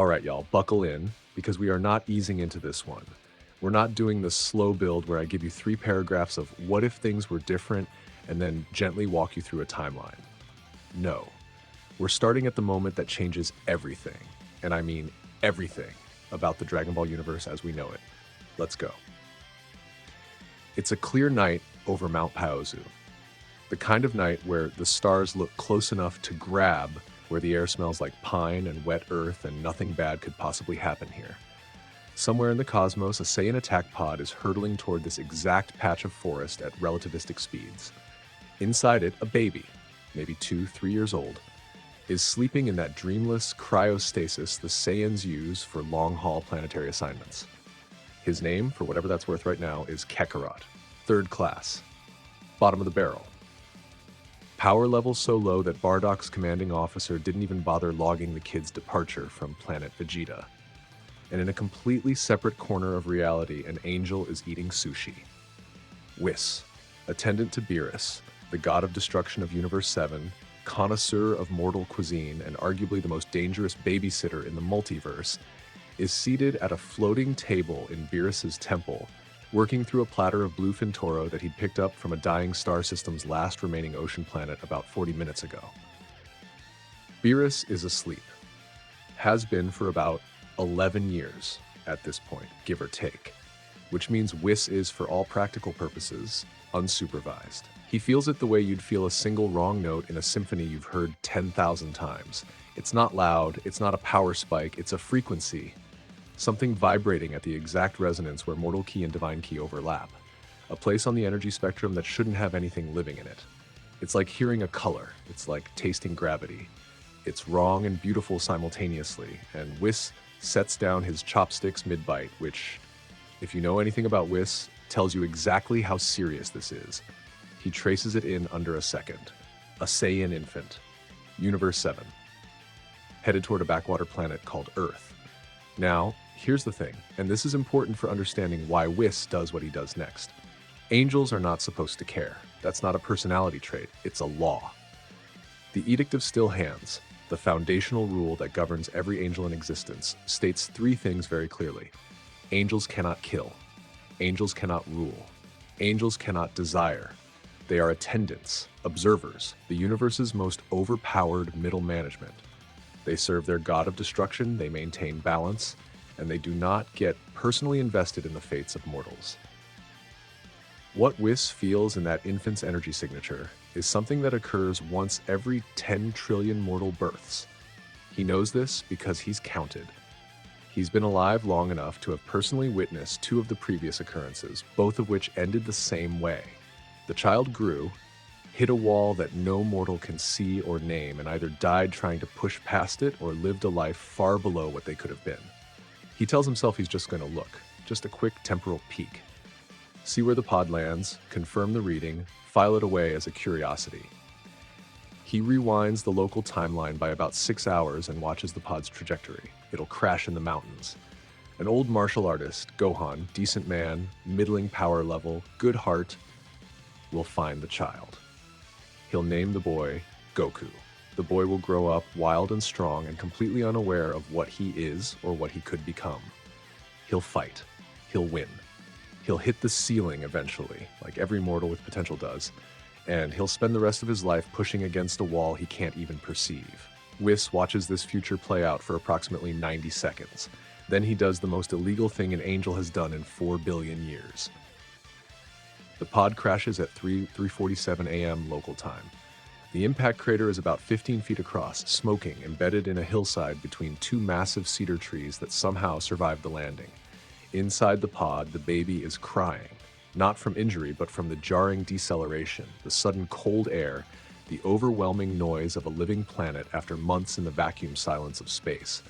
All right, y'all, buckle in because we are not easing into this one. We're not doing the slow build where I give you 3 paragraphs of what if things were different and then gently walk you through a timeline. No, we're starting at the moment that changes everything, and I mean everything, about the Dragon Ball universe as we know it. Let's go. It's a clear night over Mount Paozu, the kind of night where the stars look close enough to grab, where the air smells like pine and wet earth and nothing bad could possibly happen here. Somewhere in the cosmos, a Saiyan attack pod is hurtling toward this exact patch of forest at relativistic speeds. Inside it, a baby, maybe 2, 3 years old, is sleeping in that dreamless cryostasis the Saiyans use for long-haul planetary assignments. His name, for whatever that's worth right now, is Kakarot, 3rd class, bottom of the barrel. Power level so low that Bardock's commanding officer didn't even bother logging the kid's departure from planet Vegeta. And in a completely separate corner of reality, an angel is eating sushi. WHIS, attendant to Beerus, the god of destruction of Universe 7, connoisseur of mortal cuisine, and arguably the most dangerous babysitter in the multiverse, is seated at a floating table in Beerus's temple, working through a platter of bluefin toro that he'd picked up from a dying star system's last remaining ocean planet about 40 minutes ago. Beerus is asleep. Has been for about 11 years at this point, give or take, which means WHIS is, for all practical purposes, unsupervised. He feels it the way you'd feel a single wrong note in a symphony you've heard 10,000 times. It's not loud, it's not a power spike, it's a frequency. Something vibrating at the exact resonance where mortal ki and divine ki overlap. A place on the energy spectrum that shouldn't have anything living in it. It's like hearing a color. It's like tasting gravity. It's wrong and beautiful simultaneously, and WHIS sets down his chopsticks mid-bite, which, if you know anything about WHIS, tells you exactly how serious this is. He traces it in under a second. A Saiyan infant. Universe 7. Headed toward a backwater planet called Earth. Now, here's the thing, and this is important for understanding why WHIS does what he does next. Angels are not supposed to care. That's not a personality trait, it's a law. The Edict of Still Hands, the foundational rule that governs every angel in existence, states 3 things very clearly. Angels cannot kill. Angels cannot rule. Angels cannot desire. They are attendants, observers, the universe's most overpowered middle management. They serve their god of destruction, they maintain balance, and they do not get personally invested in the fates of mortals. What WHIS feels in that infant's energy signature is something that occurs once every 10 trillion mortal births. He knows this because he's counted. He's been alive long enough to have personally witnessed 2 of the previous occurrences, both of which ended the same way. The child grew, hit a wall that no mortal can see or name, and either died trying to push past it or lived a life far below what they could have been. He tells himself he's just going to look, just a quick temporal peek. See where the pod lands, confirm the reading, file it away as a curiosity. He rewinds the local timeline by about 6 hours and watches the pod's trajectory. It'll crash in the mountains. An old martial artist, Gohan, decent man, middling power level, good heart, will find the child. He'll name the boy Goku. The boy will grow up wild and strong and completely unaware of what he is or what he could become. He'll fight. He'll win. He'll hit the ceiling eventually, like every mortal with potential does, and he'll spend the rest of his life pushing against a wall he can't even perceive. WHIS watches this future play out for approximately 90 seconds. Then he does the most illegal thing an angel has done in 4 billion years. The pod crashes at 3:47 a.m. local time. The impact crater is about 15 feet across, smoking, embedded in a hillside between 2 massive cedar trees that somehow survived the landing. Inside the pod, the baby is crying, not from injury, but from the jarring deceleration, the sudden cold air, the overwhelming noise of a living planet after months in the vacuum silence of space.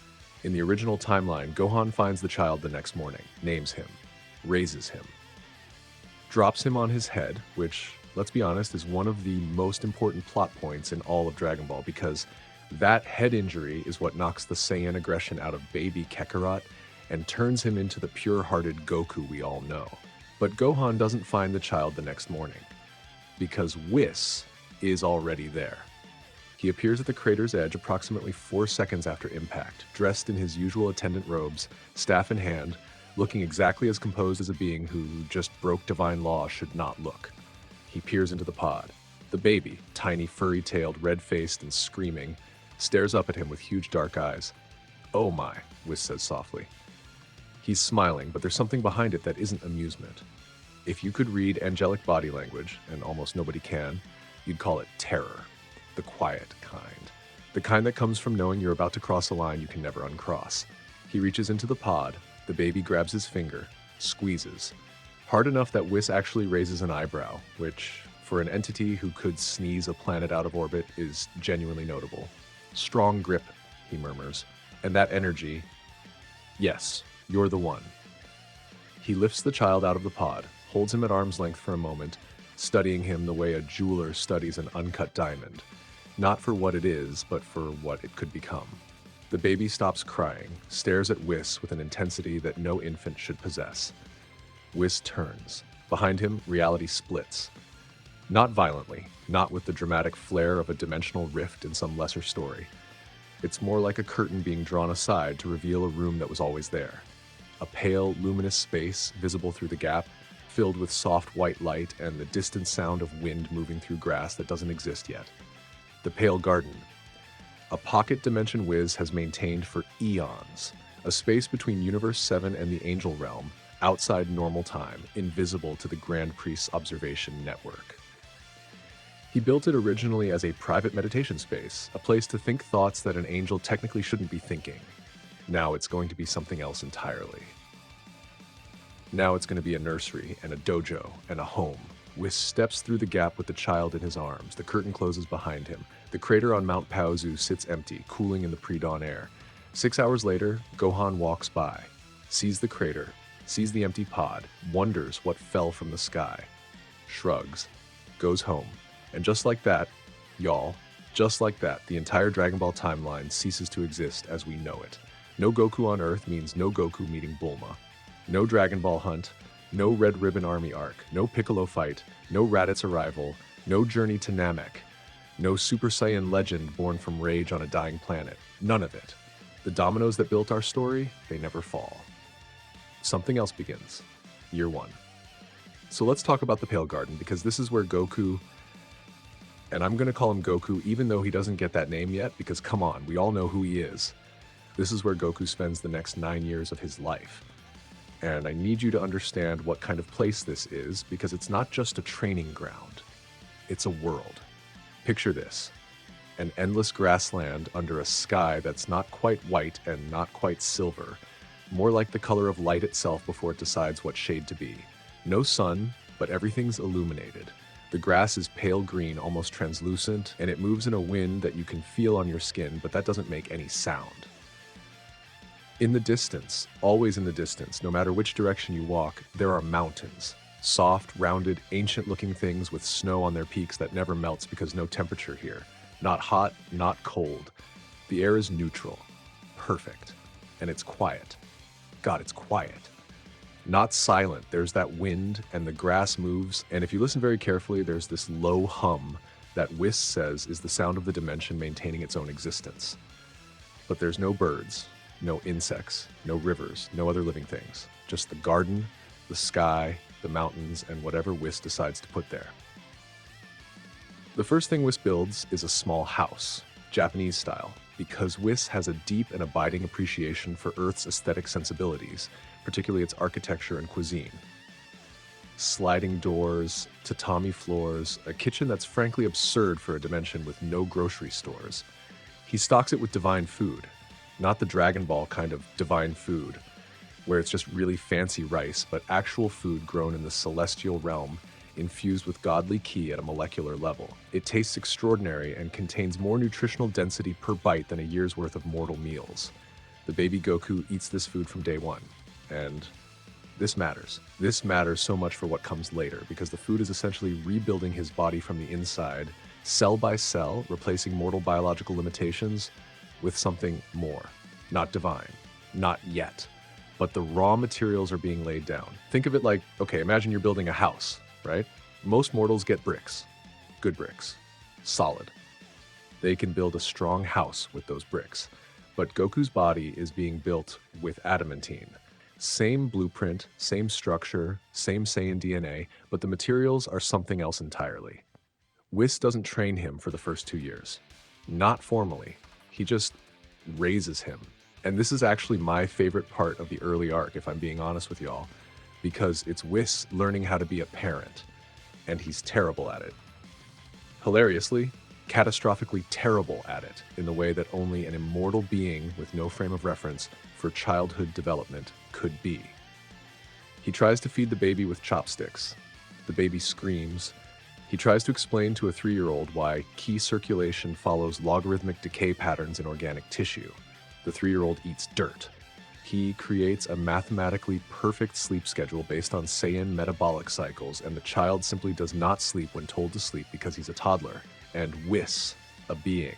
In the original timeline, Gohan finds the child the next morning, names him, raises him, drops him on his head, which, let's be honest, is one of the most important plot points in all of Dragon Ball, because that head injury is what knocks the Saiyan aggression out of baby Kakarot and turns him into the pure-hearted Goku we all know. But Gohan doesn't find the child the next morning, because WHIS is already there. He appears at the crater's edge approximately 4 seconds after impact, dressed in his usual attendant robes, staff in hand, looking exactly as composed as a being who just broke divine law should not look. He peers into the pod. The baby, tiny, furry-tailed, red-faced, and screaming, stares up at him with huge dark eyes. "Oh my," WHIS says softly. He's smiling, but there's something behind it that isn't amusement. If you could read angelic body language, and almost nobody can, you'd call it terror. The quiet kind. The kind that comes from knowing you're about to cross a line you can never uncross. He reaches into the pod, the baby grabs his finger, squeezes. Hard enough that WHIS actually raises an eyebrow, which, for an entity who could sneeze a planet out of orbit, is genuinely notable. "Strong grip," he murmurs. "And that energy, yes, you're the one." He lifts the child out of the pod, holds him at arm's length for a moment, studying him the way a jeweler studies an uncut diamond. Not for what it is, but for what it could become. The baby stops crying, stares at WHIS with an intensity that no infant should possess. WHIS turns. Behind him, reality splits. Not violently, not with the dramatic flare of a dimensional rift in some lesser story. It's more like a curtain being drawn aside to reveal a room that was always there. A pale, luminous space visible through the gap, filled with soft white light and the distant sound of wind moving through grass that doesn't exist yet. The Pale Garden. A pocket dimension WHIS has maintained for eons. A space between Universe 7 and the Angel Realm, outside normal time, invisible to the Grand Priest's observation network. He built it originally as a private meditation space, a place to think thoughts that an angel technically shouldn't be thinking. Now it's going to be something else entirely. Now it's going to be a nursery and a dojo and a home. WHIS steps through the gap with the child in his arms. The curtain closes behind him. The crater on Mount Paozu sits empty, cooling in the pre-dawn air. 6 hours later, Gohan walks by, sees the crater, sees the empty pod, wonders what fell from the sky, shrugs, goes home. And just like that, y'all, just like that, the entire Dragon Ball timeline ceases to exist as we know it. No Goku on Earth means no Goku meeting Bulma. No Dragon Ball hunt, no Red Ribbon Army arc, no Piccolo fight, no Raditz arrival, no journey to Namek, no Super Saiyan legend born from rage on a dying planet. None of it. The dominoes that built our story, they never fall. Something else begins. Year 1. So let's talk about the Pale Garden, because this is where Goku, and I'm going to call him Goku even though he doesn't get that name yet, because come on, we all know who he is. This is where Goku spends the next 9 years of his life. And I need you to understand what kind of place this is, because it's not just a training ground. It's a world. Picture this. An endless grassland under a sky that's not quite white and not quite silver, more like the color of light itself before it decides what shade to be. No sun, but everything's illuminated. The grass is pale green, almost translucent, and it moves in a wind that you can feel on your skin, but that doesn't make any sound. In the distance, always in the distance, no matter which direction you walk, there are mountains. Soft, rounded, ancient-looking things with snow on their peaks that never melts because no temperature here. Not hot, not cold. The air is neutral. Perfect. And it's quiet. God, it's quiet. Not silent. There's that wind, and the grass moves, and if you listen very carefully, there's this low hum that WHIS says is the sound of the dimension maintaining its own existence. But there's no birds, no insects, no rivers, no other living things. Just the garden, the sky, the mountains, and whatever WHIS decides to put there. The first thing WHIS builds is a small house, Japanese style, because WHIS has a deep and abiding appreciation for Earth's aesthetic sensibilities, particularly its architecture and cuisine. Sliding doors, tatami floors, a kitchen that's frankly absurd for a dimension with no grocery stores. He stocks it with divine food, not the Dragon Ball kind of divine food, where it's just really fancy rice, but actual food grown in the celestial realm, infused with godly ki at a molecular level. It tastes extraordinary and contains more nutritional density per bite than a year's worth of mortal meals. The baby Goku eats this food from day one, and this matters. This matters so much for what comes later, because the food is essentially rebuilding his body from the inside, cell by cell, replacing mortal biological limitations with something more. Not divine. Not yet. But the raw materials are being laid down. Think of it like, okay, imagine you're building a house, right? Most mortals get bricks. Good bricks. Solid. They can build a strong house with those bricks. But Goku's body is being built with adamantine. Same blueprint, same structure, same Saiyan DNA, but the materials are something else entirely. WHIS doesn't train him for the first 2 years. Not formally. He just raises him. And this is actually my favorite part of the early arc, if I'm being honest with y'all, because it's WHIS learning how to be a parent, and he's terrible at it. Hilariously, catastrophically terrible at it in the way that only an immortal being with no frame of reference for childhood development could be. He tries to feed the baby with chopsticks. The baby screams. He tries to explain to a 3-year-old why ki circulation follows logarithmic decay patterns in organic tissue. The 3-year-old eats dirt. He creates a mathematically perfect sleep schedule based on Saiyan metabolic cycles, and the child simply does not sleep when told to sleep because he's a toddler. And WHIS, a being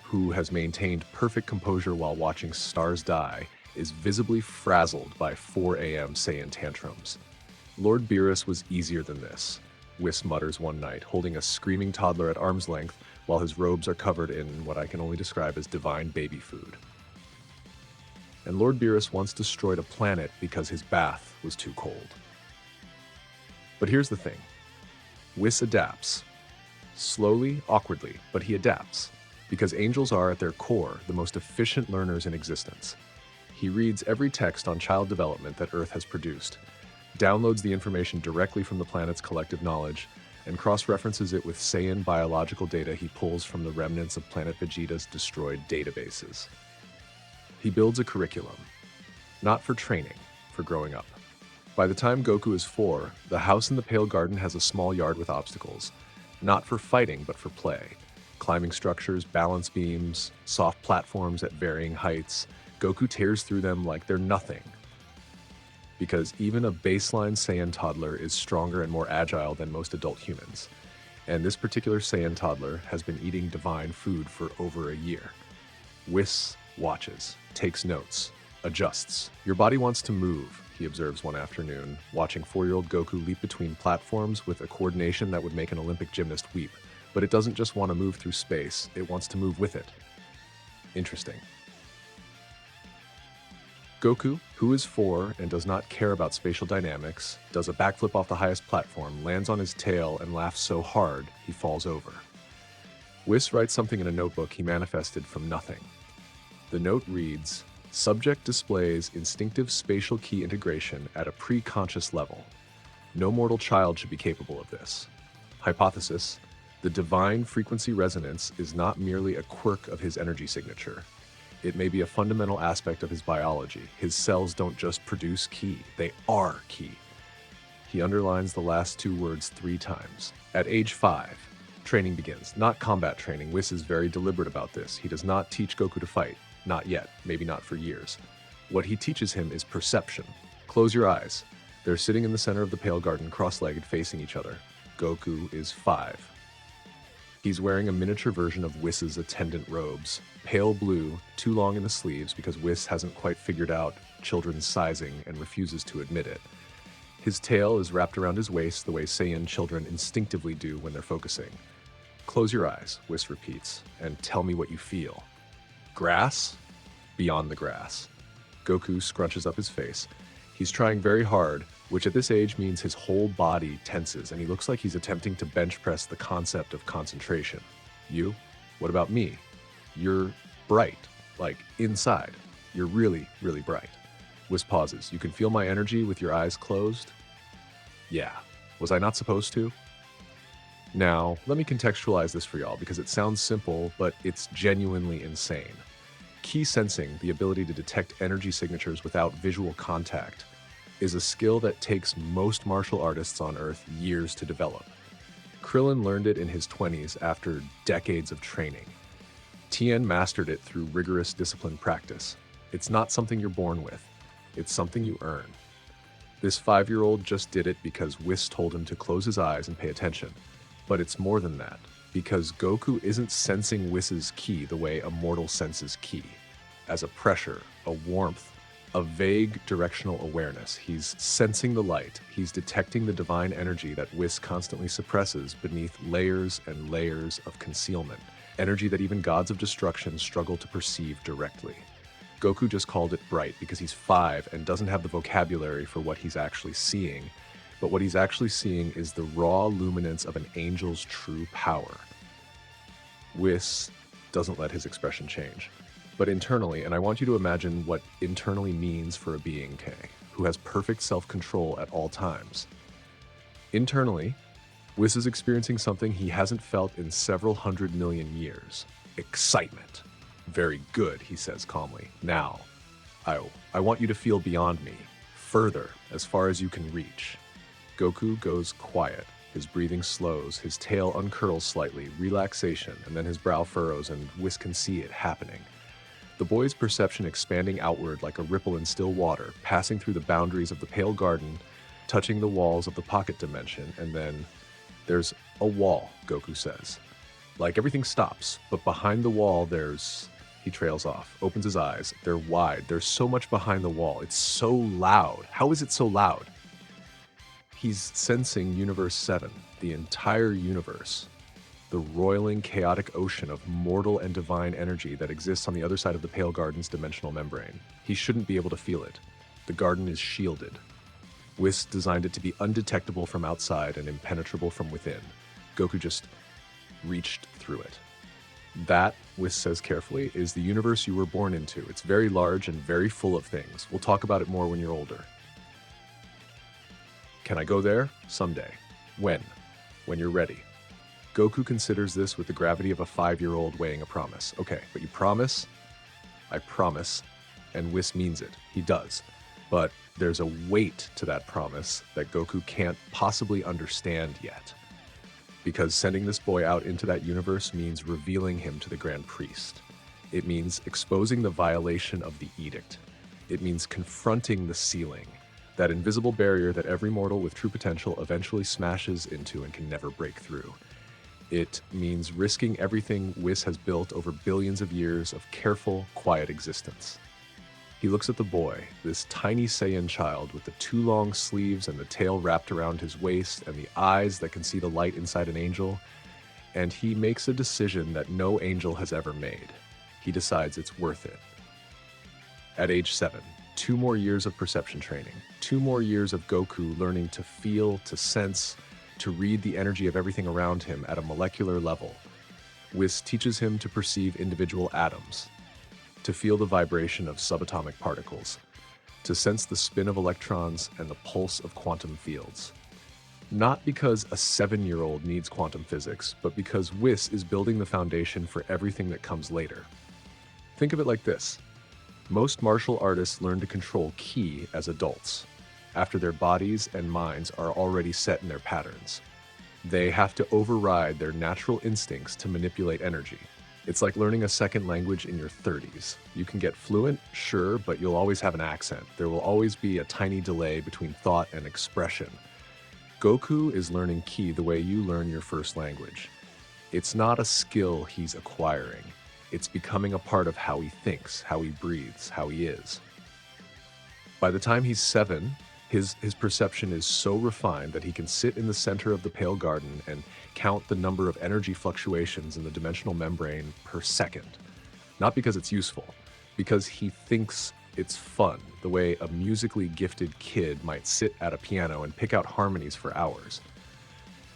who has maintained perfect composure while watching stars die, is visibly frazzled by 4 a.m. Saiyan tantrums. Lord Beerus was easier than this, WHIS mutters one night, holding a screaming toddler at arm's length while his robes are covered in what I can only describe as divine baby food. And Lord Beerus once destroyed a planet because his bath was too cold. But here's the thing. WHIS adapts. Slowly, awkwardly, but he adapts. Because angels are, at their core, the most efficient learners in existence. He reads every text on child development that Earth has produced, downloads the information directly from the planet's collective knowledge, and cross-references it with Saiyan biological data he pulls from the remnants of planet Vegeta's destroyed databases. He builds a curriculum, not for training, for growing up. By the time Goku is 4, the house in the Pale Garden has a small yard with obstacles, not for fighting, but for play. Climbing structures, balance beams, soft platforms at varying heights. Goku tears through them like they're nothing. Because even a baseline Saiyan toddler is stronger and more agile than most adult humans. And this particular Saiyan toddler has been eating divine food for over a year. WHIS watches, takes notes, adjusts. Your body wants to move, he observes one afternoon, watching 4-year-old Goku leap between platforms with a coordination that would make an Olympic gymnast weep. But it doesn't just want to move through space, it wants to move with it. Interesting. Goku, who is 4 and does not care about spatial dynamics, does a backflip off the highest platform, lands on his tail, and laughs so hard he falls over. WHIS writes something in a notebook he manifested from nothing. The note reads, "Subject displays instinctive spatial key integration at a pre-conscious level. No mortal child should be capable of this. Hypothesis: the divine frequency resonance is not merely a quirk of his energy signature. It may be a fundamental aspect of his biology. His cells don't just produce ki, they are ki." He underlines the last 2 words 3 times. At age 5, training begins. Not combat training. WHIS is very deliberate about this. He does not teach Goku to fight. Not yet. Maybe not for years. What he teaches him is perception. Close your eyes. They're sitting in the center of the Pale Garden, cross-legged, facing each other. Goku is 5. He's wearing a miniature version of WHIS's attendant robes. Pale blue, too long in the sleeves because WHIS hasn't quite figured out children's sizing and refuses to admit it. His tail is wrapped around his waist the way Saiyan children instinctively do when they're focusing. "Close your eyes," WHIS repeats, "and tell me what you feel." Grass? Beyond the grass. Goku scrunches up his face. He's trying very hard, which at this age means his whole body tenses, and he looks like he's attempting to bench press the concept of concentration. You? What about me? You're bright, like inside. You're really, really bright. WHIS pauses. "You can feel my energy with your eyes closed?" "Yeah. Was I not supposed to?" Now, let me contextualize this for y'all because it sounds simple, but it's genuinely insane. Ki sensing, the ability to detect energy signatures without visual contact, is a skill that takes most martial artists on Earth years to develop. Krillin learned it in his 20s after decades of training. Tien mastered it through rigorous disciplined practice. It's not something you're born with. It's something you earn. This 5-year-old just did it because WHIS told him to close his eyes and pay attention. But it's more than that, because Goku isn't sensing WHIS's ki the way a mortal senses ki, as a pressure, a warmth, a vague directional awareness. He's sensing the light. He's detecting the divine energy that WHIS constantly suppresses beneath layers and layers of concealment. energy that even gods of destruction struggle to perceive directly. Goku just called it bright because he's 5 and doesn't have the vocabulary for what he's actually seeing, but what he's actually seeing is the raw luminance of an angel's true power. WHIS doesn't let his expression change, but internally, and I want you to imagine what internally means for a being K, who has perfect self-control at all times. Internally, WHIS is experiencing something he hasn't felt in several 100 million years. Excitement. Very good, he says calmly. Now, I want you to feel beyond me, further, as far as you can reach. Goku goes quiet. His breathing slows, his tail uncurls slightly, relaxation, and then his brow furrows and WHIS can see it happening. The boy's perception expanding outward like a ripple in still water, passing through the boundaries of the pale garden, touching the walls of the pocket dimension, and then there's a wall, Goku says. Like everything stops, but behind the wall there's... He trails off, opens his eyes. They're wide. There's so much behind the wall. It's so loud. How is it so loud? He's sensing Universe 7, the entire universe. The roiling, chaotic ocean of mortal and divine energy that exists on the other side of the Pale Garden's dimensional membrane. He shouldn't be able to feel it. The garden is shielded. WHIS designed it to be undetectable from outside and impenetrable from within. Goku just reached through it. That, WHIS says carefully, is the universe you were born into. It's very large and very full of things. We'll talk about it more when you're older. Can I go there? Someday. When? When you're ready. Goku considers this with the gravity of a 5-year-old weighing a promise. Okay, but you promise? I promise. And WHIS means it. He does. But there's a weight to that promise that Goku can't possibly understand yet. Because sending this boy out into that universe means revealing him to the Grand Priest. It means exposing the violation of the edict. It means confronting the ceiling, that invisible barrier that every mortal with true potential eventually smashes into and can never break through. It means risking everything WHIS has built over billions of years of careful, quiet existence. He looks at the boy, this tiny Saiyan child with the 2 long sleeves and the tail wrapped around his waist and the eyes that can see the light inside an angel, and he makes a decision that no angel has ever made. He decides it's worth it. At age 7, 2 more years of perception training, 2 more years of Goku learning to feel, to sense, to read the energy of everything around him at a molecular level. WHIS teaches him to perceive individual atoms, to feel the vibration of subatomic particles, to sense the spin of electrons and the pulse of quantum fields. Not because a 7-year-old needs quantum physics, but because WHIS is building the foundation for everything that comes later. Think of it like this. Most martial artists learn to control ki as adults, after their bodies and minds are already set in their patterns. They have to override their natural instincts to manipulate energy. It's like learning a second language in your 30s. You can get fluent, sure, but you'll always have an accent. There will always be a tiny delay between thought and expression. Goku is learning ki the way you learn your first language. It's not a skill he's acquiring. It's becoming a part of how he thinks, how he breathes, how he is. By the time he's 7, his perception is so refined that he can sit in the center of the Pale Garden and count the number of energy fluctuations in the dimensional membrane per second. Not because it's useful, because he thinks it's fun, the way a musically gifted kid might sit at a piano and pick out harmonies for hours.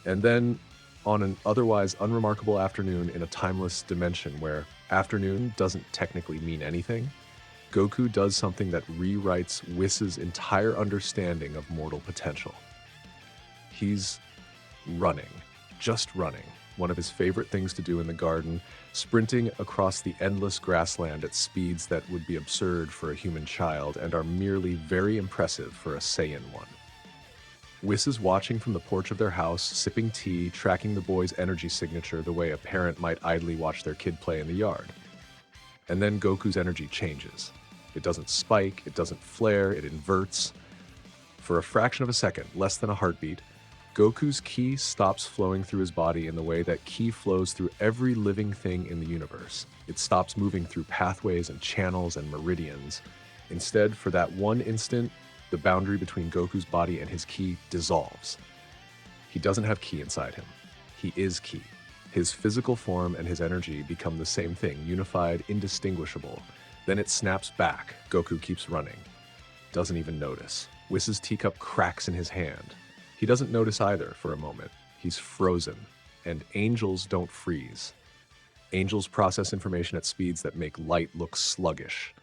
And then, on an otherwise unremarkable afternoon in a timeless dimension where afternoon doesn't technically mean anything, Goku does something that rewrites WHIS's entire understanding of mortal potential. He's running, just running, one of his favorite things to do in the garden, sprinting across the endless grassland at speeds that would be absurd for a human child and are merely very impressive for a Saiyan one. WHIS is watching from the porch of their house, sipping tea, tracking the boy's energy signature the way a parent might idly watch their kid play in the yard. And then Goku's energy changes. It doesn't spike, it doesn't flare, it inverts. For a fraction of a second, less than a heartbeat, Goku's ki stops flowing through his body in the way that ki flows through every living thing in the universe. It stops moving through pathways and channels and meridians. Instead, for that one instant, the boundary between Goku's body and his ki dissolves. He doesn't have ki inside him. He is ki. His physical form and his energy become the same thing, unified, indistinguishable. Then it snaps back. Goku keeps running. Doesn't even notice. WHIS's teacup cracks in his hand. He doesn't notice either for a moment. He's frozen. And angels don't freeze. Angels process information at speeds that make light look sluggish.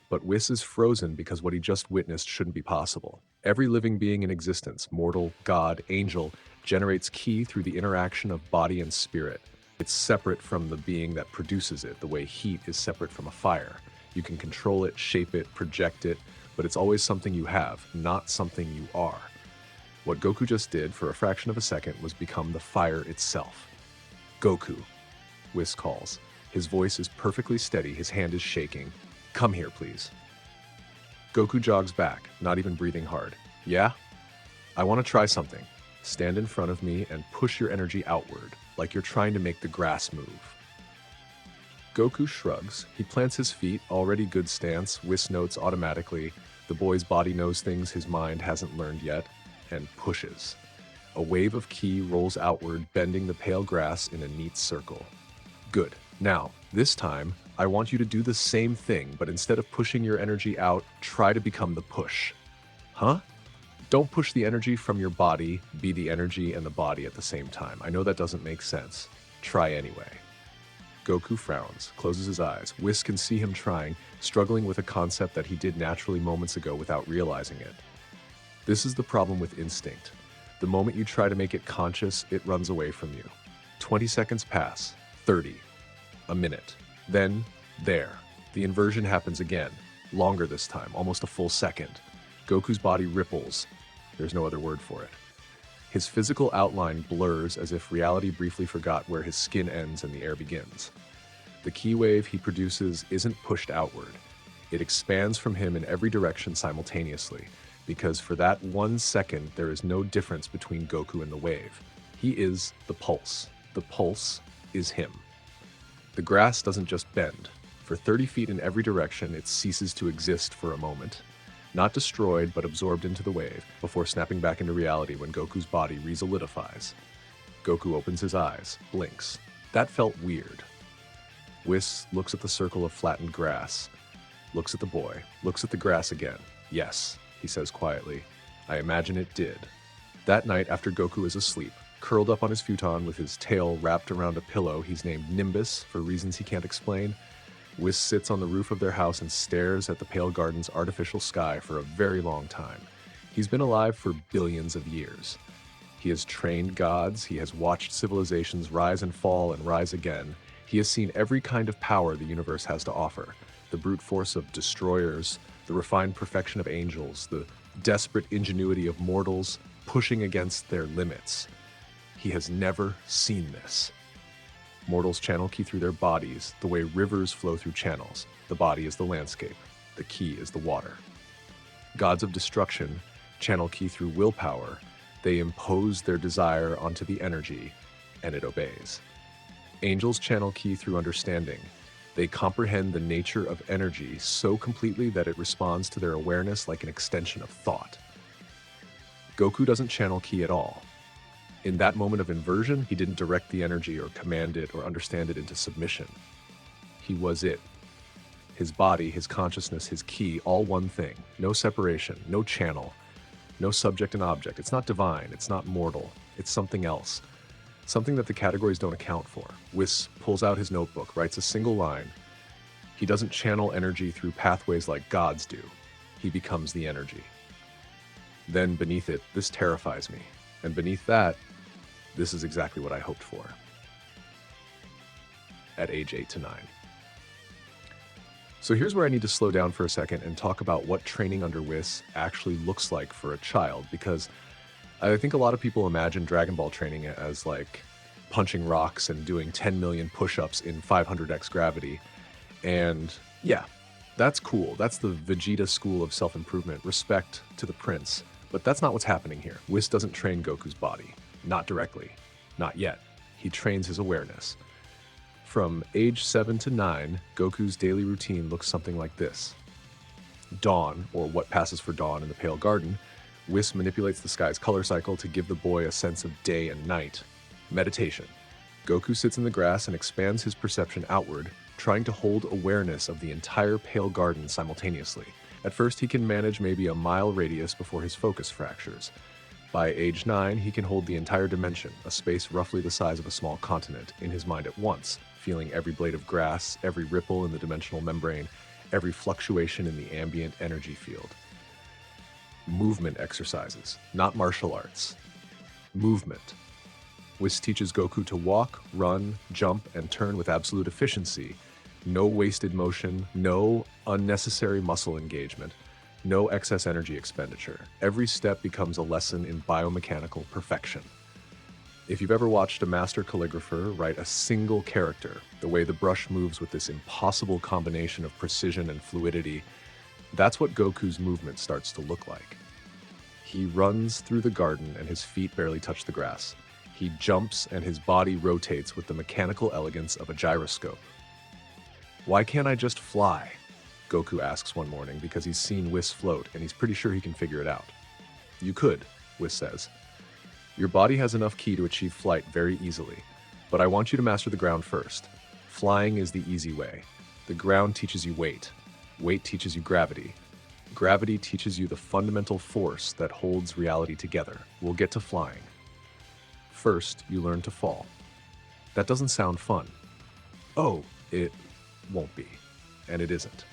But WHIS is frozen because what he just witnessed shouldn't be possible. Every living being in existence, mortal, god, angel, generates ki through the interaction of body and spirit. It's separate from the being that produces it, the way heat is separate from a fire. You can control it, shape it, project it, but it's always something you have, not something you are. What Goku just did for a fraction of a second was become the fire itself. Goku, WHIS calls. His voice is perfectly steady, his hand is shaking. Come here, please. Goku jogs back, not even breathing hard. Yeah? I want to try something. Stand in front of me and push your energy outward, like you're trying to make the grass move. Goku shrugs. He plants his feet, already good stance. WHIS notes automatically. The boy's body knows things his mind hasn't learned yet, and pushes. A wave of ki rolls outward, bending the pale grass in a neat circle. Good. Now, this time, I want you to do the same thing, but instead of pushing your energy out, try to become the push. Huh? Don't push the energy from your body, be the energy and the body at the same time. I know that doesn't make sense. Try anyway. Goku frowns, closes his eyes. WHIS can see him trying, struggling with a concept that he did naturally moments ago without realizing it. This is the problem with instinct. The moment you try to make it conscious, it runs away from you. 20 seconds pass, 30, a minute. Then, there. The inversion happens again, longer this time, almost a full second. Goku's body ripples. There's no other word for it. His physical outline blurs as if reality briefly forgot where his skin ends and the air begins. The ki wave he produces isn't pushed outward. It expands from him in every direction simultaneously, because for that 1 second there is no difference between Goku and the wave. He is the pulse. The pulse is him. The grass doesn't just bend. For 30 feet in every direction, it ceases to exist for a moment. Not destroyed, but absorbed into the wave, before snapping back into reality when Goku's body resolidifies. Goku opens his eyes, blinks. That felt weird. WHIS looks at the circle of flattened grass, looks at the boy, looks at the grass again. Yes, he says quietly. I imagine it did. That night, after Goku is asleep, curled up on his futon with his tail wrapped around a pillow he's named Nimbus for reasons he can't explain, WHIS sits on the roof of their house and stares at the Pale Garden's artificial sky for a very long time. He's been alive for billions of years. He has trained gods, he has watched civilizations rise and fall and rise again. He has seen every kind of power the universe has to offer. The brute force of destroyers, the refined perfection of angels, the desperate ingenuity of mortals pushing against their limits. He has never seen this. Mortals channel ki through their bodies, the way rivers flow through channels. The body is the landscape. The ki is the water. Gods of destruction channel ki through willpower. They impose their desire onto the energy, and it obeys. Angels channel ki through understanding. They comprehend the nature of energy so completely that it responds to their awareness like an extension of thought. Goku doesn't channel ki at all. In that moment of inversion, he didn't direct the energy or command it or understand it into submission. He was it. His body, his consciousness, his ki, all one thing. No separation, no channel, no subject and object. It's not divine, it's not mortal, it's something else. Something that the categories don't account for. WHIS pulls out his notebook, writes a single line. He doesn't channel energy through pathways like gods do. He becomes the energy. Then beneath it, this terrifies me. And beneath that, this is exactly what I hoped for. At age 8 to 9. So here's where I need to slow down for a second and talk about what training under WHIS actually looks like for a child, because I think a lot of people imagine Dragon Ball training as like punching rocks and doing 10 million push-ups in 500x gravity. And yeah, that's cool. That's the Vegeta school of self-improvement. Respect to the prince. But that's not what's happening here. WHIS doesn't train Goku's body. Not directly. Not yet. He trains his awareness. From age 7 to 9, Goku's daily routine looks something like this. Dawn, or what passes for dawn in the Pale Garden, WHIS manipulates the sky's color cycle to give the boy a sense of day and night. Meditation. Goku sits in the grass and expands his perception outward, trying to hold awareness of the entire pale garden simultaneously. At first, he can manage maybe a mile radius before his focus fractures. By age 9, he can hold the entire dimension, a space roughly the size of a small continent, in his mind at once, feeling every blade of grass, every ripple in the dimensional membrane, every fluctuation in the ambient energy field. Movement exercises, not martial arts. Movement. WHIS teaches Goku to walk, run, jump, and turn with absolute efficiency. No wasted motion, no unnecessary muscle engagement, no excess energy expenditure. Every step becomes a lesson in biomechanical perfection. If you've ever watched a master calligrapher write a single character, the way the brush moves with this impossible combination of precision and fluidity, that's what Goku's movement starts to look like. He runs through the garden and his feet barely touch the grass. He jumps and his body rotates with the mechanical elegance of a gyroscope. Why can't I just fly? Goku asks one morning because he's seen WHIS float and he's pretty sure he can figure it out. You could, WHIS says. Your body has enough ki to achieve flight very easily, but I want you to master the ground first. Flying is the easy way. The ground teaches you weight. Weight teaches you gravity. Gravity teaches you the fundamental force that holds reality together. We'll get to flying. First, you learn to fall. That doesn't sound fun. Oh, it won't be. And it isn't.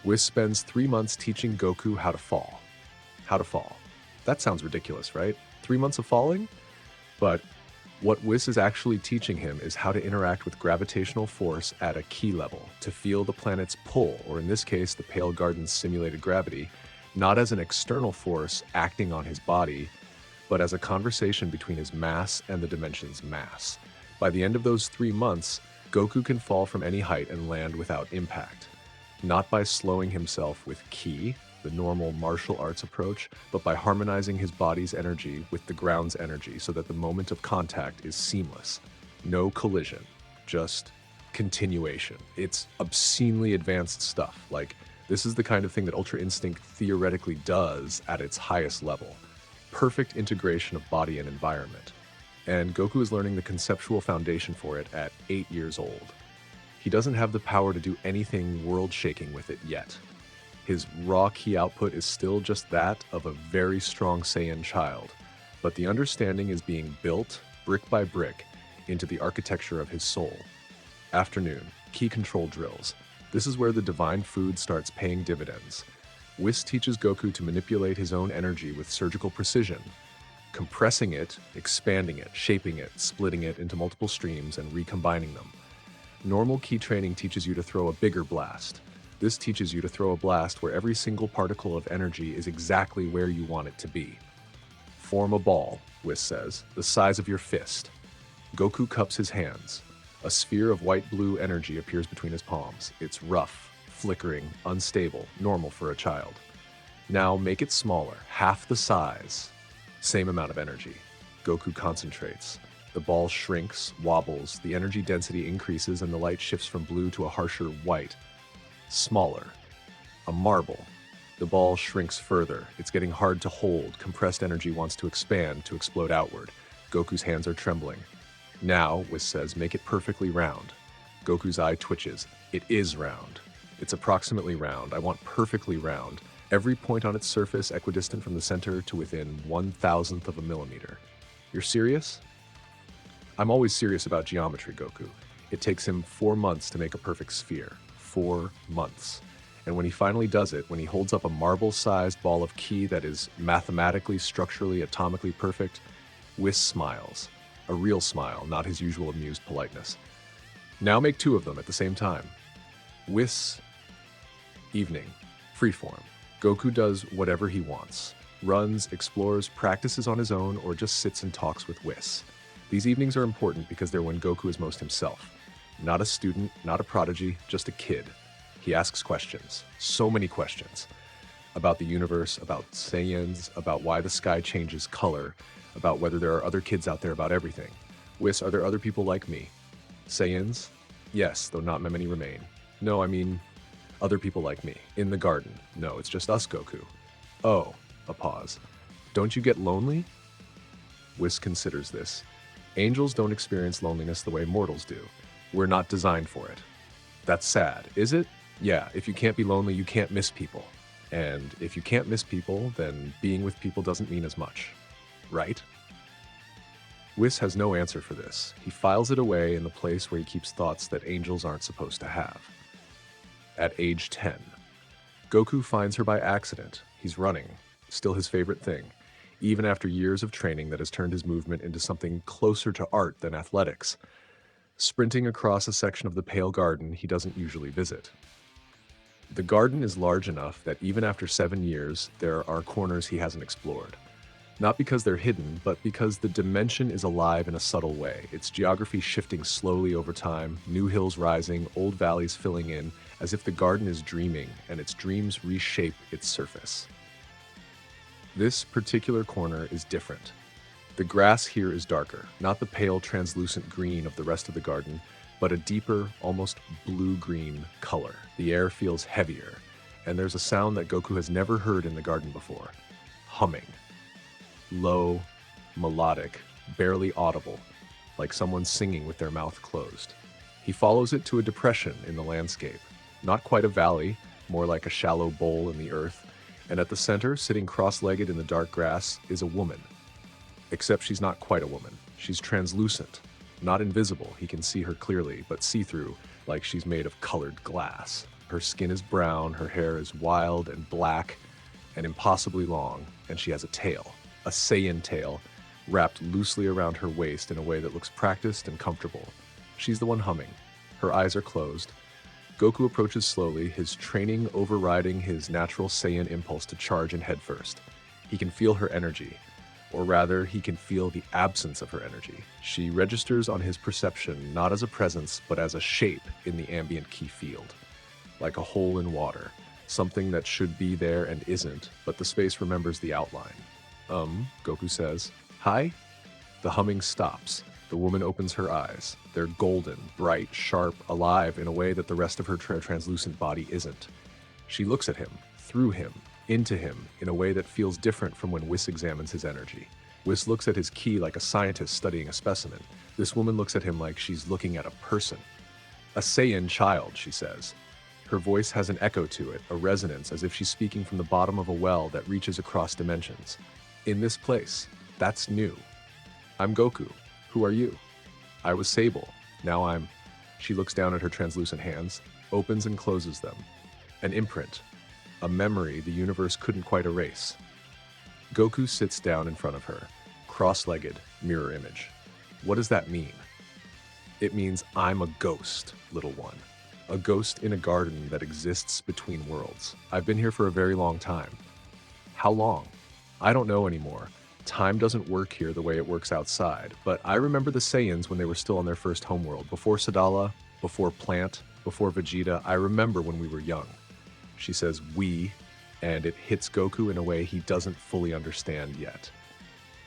WHIS spends 3 months teaching Goku how to fall. How to fall. That sounds ridiculous, right? 3 months of falling? But what WHIS is actually teaching him is how to interact with gravitational force at a ki level, to feel the planet's pull, or in this case, the pale garden's simulated gravity, not as an external force acting on his body, but as a conversation between his mass and the dimension's mass. By the end of those 3 months, Goku can fall from any height and land without impact. Not by slowing himself with ki, the normal martial arts approach, but by harmonizing his body's energy with the ground's energy so that the moment of contact is seamless. No collision, just continuation. It's obscenely advanced stuff. Like, this is the kind of thing that Ultra Instinct theoretically does at its highest level. Perfect integration of body and environment. And Goku is learning the conceptual foundation for it at 8 years old. He doesn't have the power to do anything world-shaking with it yet. His raw ki output is still just that of a very strong Saiyan child, but the understanding is being built, brick by brick, into the architecture of his soul. Afternoon, ki control drills. This is where the divine food starts paying dividends. WHIS teaches Goku to manipulate his own energy with surgical precision, compressing it, expanding it, shaping it, splitting it into multiple streams, and recombining them. Normal ki training teaches you to throw a bigger blast. This teaches you to throw a blast where every single particle of energy is exactly where you want it to be. Form a ball, WHIS says, the size of your fist. Goku cups his hands. A sphere of white-blue energy appears between his palms. It's rough, flickering, unstable, normal for a child. Now make it smaller, half the size. Same amount of energy. Goku concentrates. The ball shrinks, wobbles, the energy density increases, and the light shifts from blue to a harsher white. Smaller. A marble. The ball shrinks further. It's getting hard to hold. Compressed energy wants to expand, to explode outward. Goku's hands are trembling. Now, WHIS says, make it perfectly round. Goku's eye twitches. It is round. It's approximately round. I want perfectly round. Every point on its surface equidistant from the center to within 1,000th of a millimeter. You're serious? I'm always serious about geometry, Goku. It takes him 4 months to make a perfect sphere. 4 months. And when he finally does it, when he holds up a marble-sized ball of ki that is mathematically, structurally, atomically perfect, WHIS smiles. A real smile, not his usual amused politeness. Now make 2 of them at the same time. WHIS. Evening. Freeform. Goku does whatever he wants. Runs, explores, practices on his own, or just sits and talks with WHIS. These evenings are important because they're when Goku is most himself. Not a student, not a prodigy, just a kid. He asks questions. So many questions. About the universe, about Saiyans, about why the sky changes color, about whether there are other kids out there, about everything. WHIS, are there other people like me? Saiyans? Yes, though not many remain. No, I mean, other people like me. In the garden. No, it's just us, Goku. Oh, a pause. Don't you get lonely? WHIS considers this. Angels don't experience loneliness the way mortals do. We're not designed for it. That's sad, is it? Yeah, if you can't be lonely, you can't miss people. And if you can't miss people, then being with people doesn't mean as much. Right? WHIS has no answer for this. He files it away in the place where he keeps thoughts that angels aren't supposed to have. At age 10, Goku finds her by accident. He's running, still his favorite thing, even after years of training that has turned his movement into something closer to art than athletics, sprinting across a section of the Pale Garden he doesn't usually visit. The garden is large enough that even after 7 years, there are corners he hasn't explored. Not because they're hidden, but because the dimension is alive in a subtle way, its geography shifting slowly over time, new hills rising, old valleys filling in, as if the garden is dreaming and its dreams reshape its surface. This particular corner is different. The grass here is darker, not the pale translucent green of the rest of the garden, but a deeper, almost blue-green color. The air feels heavier, and there's a sound that Goku has never heard in the garden before: humming. Low, melodic, barely audible, like someone singing with their mouth closed. He follows it to a depression in the landscape, not quite a valley, more like a shallow bowl in the earth, and at the center, sitting cross-legged in the dark grass, is a woman. Except she's not quite a woman. She's translucent, not invisible, he can see her clearly, but see-through, like she's made of colored glass. Her skin is brown, her hair is wild and black and impossibly long, and she has a tail. A Saiyan tail, wrapped loosely around her waist in a way that looks practiced and comfortable. She's the one humming. Her eyes are closed. Goku approaches slowly, his training overriding his natural Saiyan impulse to charge and head first. He can feel her energy, or rather, he can feel the absence of her energy. She registers on his perception not as a presence, but as a shape in the ambient ki field. Like a hole in water, something that should be there and isn't, but the space remembers the outline. Goku says, "Hi?" The humming stops. The woman opens her eyes. They're golden, bright, sharp, alive in a way that the rest of her translucent body isn't. She looks at him, through him, into him, in a way that feels different from when WHIS examines his energy. WHIS looks at his ki like a scientist studying a specimen. This woman looks at him like she's looking at a person. "A Saiyan child," she says. Her voice has an echo to it, a resonance, as if she's speaking from the bottom of a well that reaches across dimensions. "In this place. That's new. I'm Goku. Who are you?" "I was Sable. Now I'm..." She looks down at her translucent hands, opens and closes them. An imprint. A memory the universe couldn't quite erase. Goku sits down in front of her, cross-legged, mirror image. What does that mean? It means I'm a ghost, little one. A ghost in a garden that exists between worlds. I've been here for a very long time. How long? I don't know anymore. Time doesn't work here the way it works outside, but I remember the Saiyans when they were still on their first homeworld. Before Sadala, before Plant, before Vegeta, I remember when we were young. She says we, and it hits Goku in a way he doesn't fully understand yet.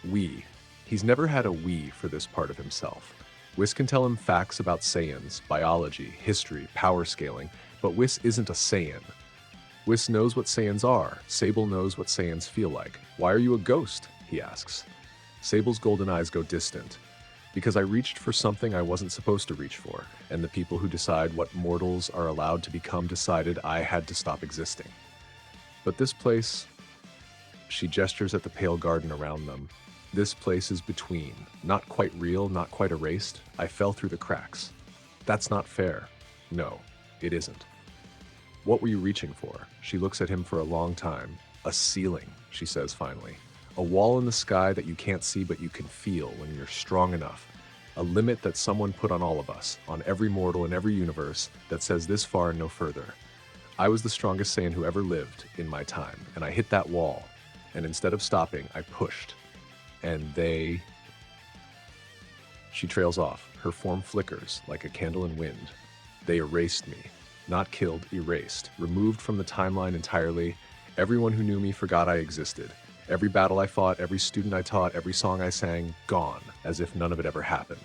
We. He's never had a we for this part of himself. WHIS can tell him facts about Saiyans, biology, history, power scaling, but WHIS isn't a Saiyan. WHIS knows what Saiyans are. Sable knows what Saiyans feel like. "Why are you a ghost?" he asks. Sable's golden eyes go distant. "Because I reached for something I wasn't supposed to reach for, and the people who decide what mortals are allowed to become decided I had to stop existing. But this place..." She gestures at the pale garden around them. "This place is between. Not quite real, not quite erased. I fell through the cracks. That's not fair." "No, it isn't." "What were you reaching for?" She looks at him for a long time. "A ceiling," she says finally. "A wall in the sky that you can't see but you can feel when you're strong enough. A limit that someone put on all of us, on every mortal in every universe, that says this far and no further. I was the strongest Saiyan who ever lived in my time, and I hit that wall, and instead of stopping, I pushed. And they..." She trails off. Her form flickers like a candle in wind. "They erased me. Not killed, erased. Removed from the timeline entirely. Everyone who knew me forgot I existed. Every battle I fought, every student I taught, every song I sang, gone, as if none of it ever happened."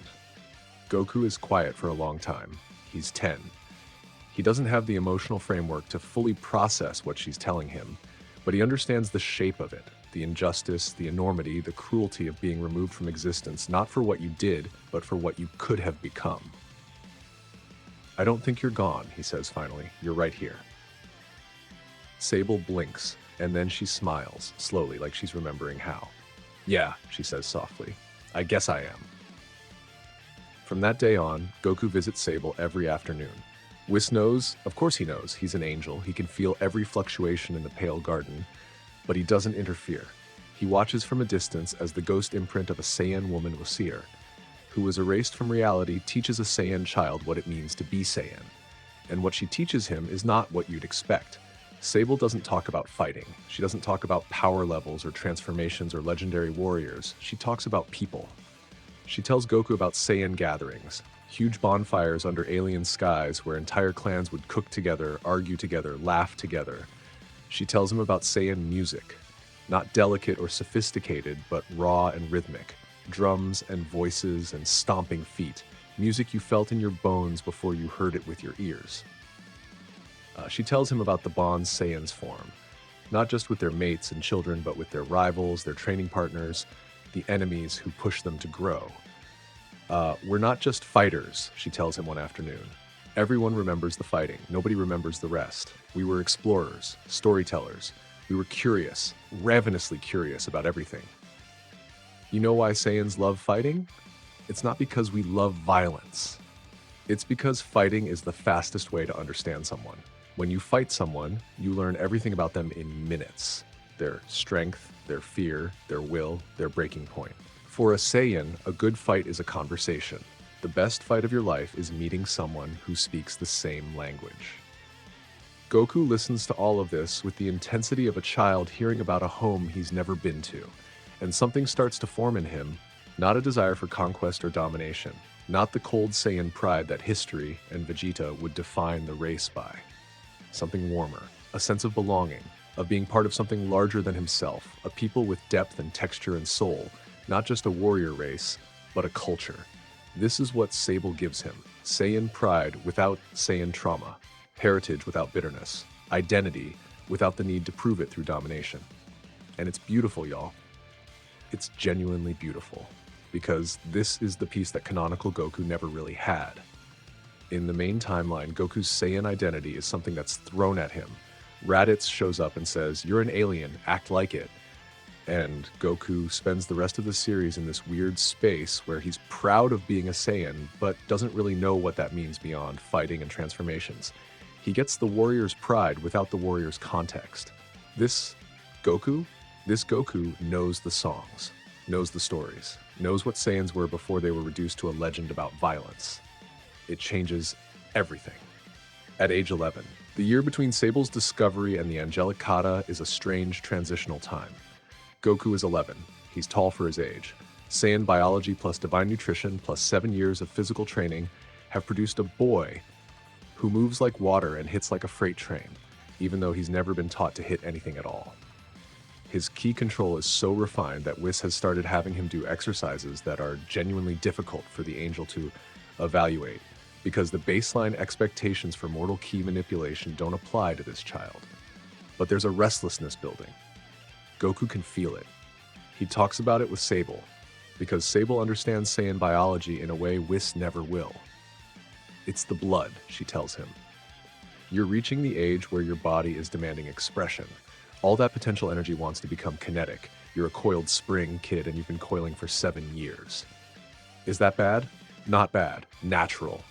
Goku is quiet for a long time. He's 10. He doesn't have the emotional framework to fully process what she's telling him, but he understands the shape of it. the injustice, the enormity, the cruelty of being removed from existence, not for what you did, but for what you could have become. "I don't think you're gone," he says finally. "You're right here." Sable blinks, and then she smiles, slowly, like she's remembering how. "Yeah," she says softly. "I guess I am." From that day on, Goku visits Sable every afternoon. Whis knows, of course he knows, he's an angel. He can feel every fluctuation in the pale garden, but he doesn't interfere. He watches from a distance as the ghost imprint of a Saiyan woman Wazir, who was erased from reality, teaches a Saiyan child what it means to be Saiyan. And what she teaches him is not what you'd expect. Sable doesn't talk about fighting. She doesn't talk about power levels or transformations or legendary warriors. She talks about people. She tells Goku about Saiyan gatherings, huge bonfires under alien skies where entire clans would cook together, argue together, laugh together. She tells him about Saiyan music, not delicate or sophisticated, but raw and rhythmic. Drums and voices and stomping feet, music you felt in your bones before you heard it with your ears. She tells him about the bonds Saiyans form, not just with their mates and children, but with their rivals, their training partners, the enemies who push them to grow. "We're not just fighters," she tells him one afternoon. "Everyone remembers the fighting. Nobody remembers the rest. We were explorers, storytellers. We were curious, ravenously curious about everything. You know why Saiyans love fighting? It's not because we love violence. It's because fighting is the fastest way to understand someone. When you fight someone, you learn everything about them in minutes. Their strength, their fear, their will, their breaking point. For a Saiyan, a good fight is a conversation. The best fight of your life is meeting someone who speaks the same language." Goku listens to all of this with the intensity of a child hearing about a home he's never been to, and something starts to form in him, not a desire for conquest or domination, not the cold Saiyan pride that history and Vegeta would define the race by. Something warmer, a sense of belonging, of being part of something larger than himself, a people with depth and texture and soul, not just a warrior race, but a culture. This is what Sable gives him: Saiyan pride without Saiyan trauma, heritage without bitterness, identity without the need to prove it through domination. And it's beautiful, y'all. It's genuinely beautiful, because this is the piece that canonical Goku never really had. In the main timeline, Goku's Saiyan identity is something that's thrown at him. Raditz shows up and says, "You're an alien, act like it." And Goku spends the rest of the series in this weird space where he's proud of being a Saiyan, but doesn't really know what that means beyond fighting and transformations. He gets the warrior's pride without the warrior's context. This Goku knows the songs, knows the stories, knows what Saiyans were before they were reduced to a legend about violence. It changes everything. At age 11, the year between Sable's discovery and the angelic kata is a strange transitional time. Goku is 11. He's tall for his age. Saiyan biology plus divine nutrition plus 7 years of physical training have produced a boy who moves like water and hits like a freight train, even though he's never been taught to hit anything at all. His ki control is so refined that WHIS has started having him do exercises that are genuinely difficult for the angel to evaluate, because the baseline expectations for mortal ki manipulation don't apply to this child. But there's a restlessness building. Goku can feel it. He talks about it with Sable, because Sable understands Saiyan biology in a way WHIS never will. "It's the blood," she tells him. "You're reaching the age where your body is demanding expression. All that potential energy wants to become kinetic. You're a coiled spring, kid, and you've been coiling for 7 years. Is that bad? Not bad. Natural.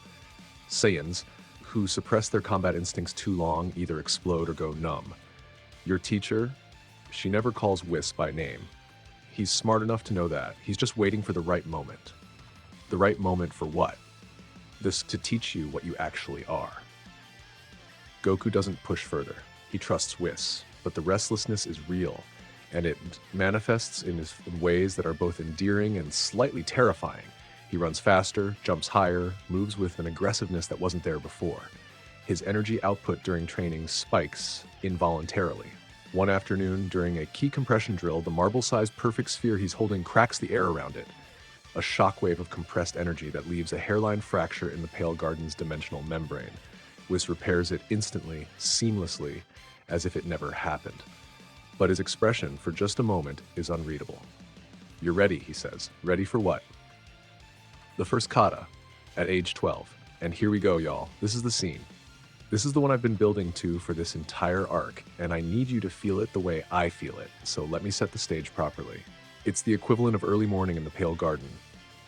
Saiyans, who suppress their combat instincts too long, either explode or go numb. Your teacher, she never calls WHIS by name. He's smart enough to know that. He's just waiting for the right moment. The right moment for what? This to teach you what you actually are." Goku doesn't push further. He trusts WHIS, but the restlessness is real, and it manifests in ways that are both endearing and slightly terrifying. He runs faster, jumps higher, moves with an aggressiveness that wasn't there before. His energy output during training spikes involuntarily. One afternoon, during a ki compression drill, the marble-sized perfect sphere he's holding cracks the air around it. A shockwave of compressed energy that leaves a hairline fracture in the pale garden's dimensional membrane. WHIS repairs it instantly, seamlessly, as if it never happened. but his expression, for just a moment, is unreadable. "You're ready," he says. "Ready for what?" "The first kata, at age 12. And here we go, y'all. This is the scene. This is the one I've been building to for this entire arc, and I need you to feel it the way I feel it, so let me set the stage properly. It's the equivalent of early morning in the Pale Garden.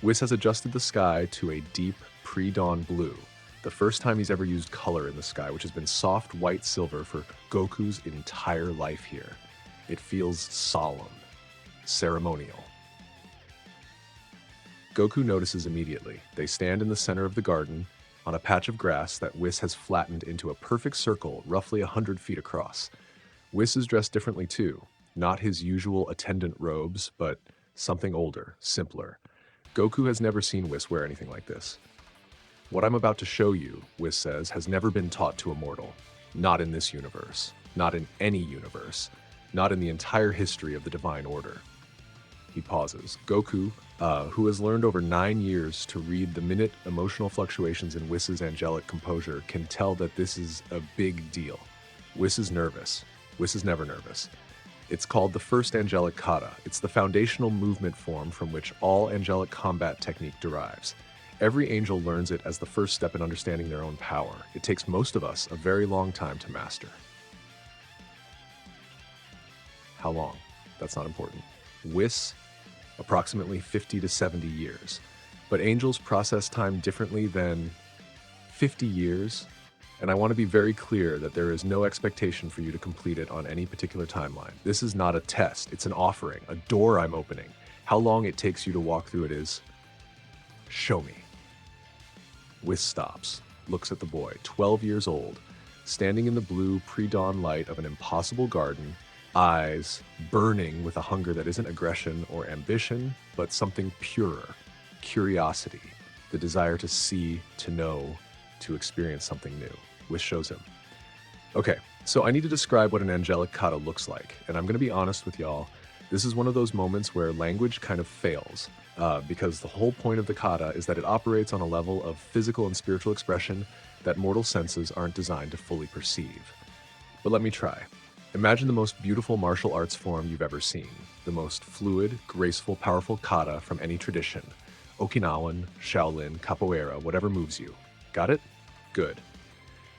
WHIS has adjusted the sky to a deep, pre-dawn blue, the first time he's ever used color in the sky, which has been soft white silver for Goku's entire life here. It feels solemn, ceremonial. Goku notices immediately. They stand in the center of the garden, on a patch of grass that WHIS has flattened into a perfect circle roughly 100 feet across. WHIS is dressed differently too, not his usual attendant robes, but something older, simpler. Goku has never seen WHIS wear anything like this. "What I'm about to show you," WHIS says, "has never been taught to a mortal. Not in this universe. Not in any universe. Not in the entire history of the Divine Order." He pauses. Goku, who has learned over 9 years to read the minute emotional fluctuations in WHIS's angelic composure, can tell that this is a big deal. WHIS is nervous. WHIS is never nervous. It's called the first angelic kata. It's the foundational movement form from which all angelic combat technique derives. Every angel learns it as the first step in understanding their own power. It takes most of us a very long time to master. How long? That's not important. WHIS, approximately 50 to 70 years. But angels process time differently than 50 years, and I want to be very clear that there is no expectation for you to complete it on any particular timeline. This is not a test, it's an offering, a door I'm opening. How long it takes you to walk through it is, show me. WHIS stops, looks at the boy, 12 years old, standing in the blue pre-dawn light of an impossible garden, eyes burning with a hunger that isn't aggression or ambition, but something purer, curiosity, the desire to see, to know, to experience something new. WHIS shows him. Okay, so I need to describe what an angelic kata looks like, and I'm going to be honest with y'all, this is one of those moments where language kind of fails, because the whole point of the kata is that it operates on a level of physical and spiritual expression that mortal senses aren't designed to fully perceive. But let me try. Imagine the most beautiful martial arts form you've ever seen, the most fluid, graceful, powerful kata from any tradition. Okinawan, Shaolin, capoeira, whatever moves you. Got it? Good.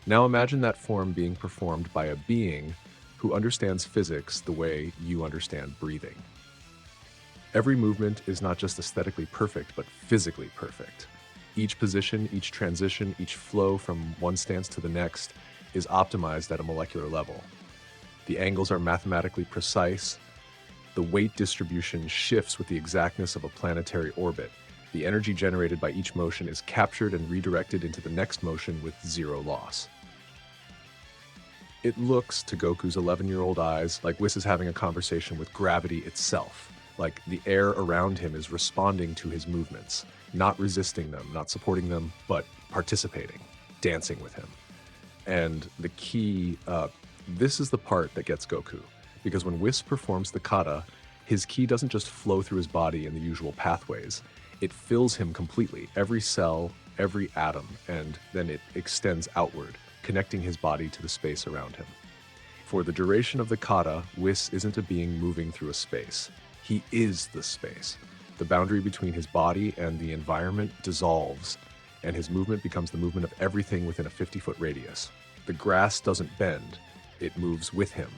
Now imagine that form being performed by a being who understands physics the way you understand breathing. Every movement is not just aesthetically perfect, but physically perfect. Each position, each transition, each flow from one stance to the next is optimized at a molecular level. The angles are mathematically precise. The weight distribution shifts with the exactness of a planetary orbit. The energy generated by each motion is captured and redirected into the next motion with zero loss. It looks, to Goku's 11-year-old eyes, like WHIS is having a conversation with gravity itself, like the air around him is responding to his movements, not resisting them, not supporting them, but participating, dancing with him. And the key, this is the part that gets Goku, because when WHIS performs the kata, his ki doesn't just flow through his body in the usual pathways. It fills him completely, every cell, every atom, and then it extends outward, connecting his body to the space around him. For the duration of the kata, WHIS isn't a being moving through a space. He is the space. The boundary between his body and the environment dissolves, and his movement becomes the movement of everything within a 50-foot radius. The grass doesn't bend, it moves with him.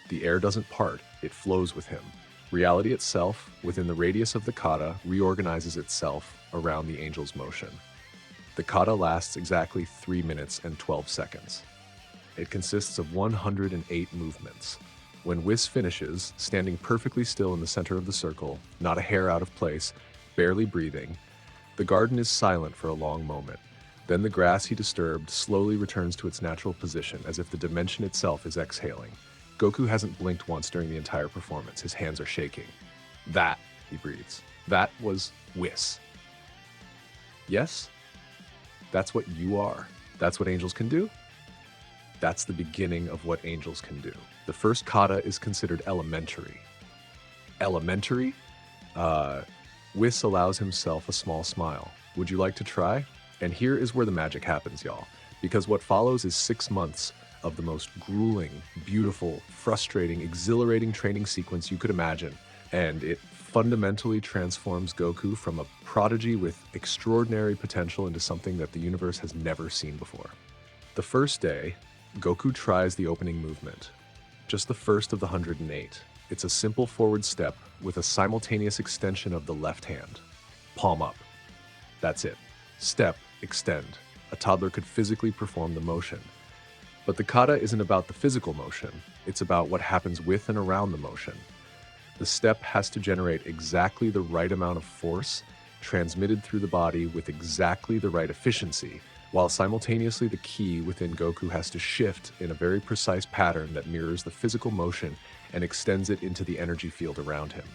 The air doesn't part, it flows with him. Reality itself, within the radius of the kata, reorganizes itself around the angel's motion. The kata lasts exactly 3 minutes and 12 seconds. It consists of 108 movements. When WHIS finishes, standing perfectly still in the center of the circle, not a hair out of place, barely breathing, the garden is silent for a long moment. Then the grass he disturbed slowly returns to its natural position, as if the dimension itself is exhaling. Goku hasn't blinked once during the entire performance. His hands are shaking. That, he breathes, that was WHIS. Yes? That's what you are. That's what angels can do? That's the beginning of what angels can do. The first kata is considered elementary. Elementary? WHIS allows himself a small smile. Would you like to try? And here is where the magic happens, y'all. Because what follows is 6 months of the most grueling, beautiful, frustrating, exhilarating training sequence you could imagine, and it fundamentally transforms Goku from a prodigy with extraordinary potential into something that the universe has never seen before. The first day, Goku tries the opening movement, just the first of the 108. It's a simple forward step with a simultaneous extension of the left hand. Palm up. That's it. Step, extend. A toddler could physically perform the motion. But the kata isn't about the physical motion, it's about what happens with and around the motion. The step has to generate exactly the right amount of force, transmitted through the body with exactly the right efficiency, while simultaneously the ki within Goku has to shift in a very precise pattern that mirrors the physical motion and extends it into the energy field around him.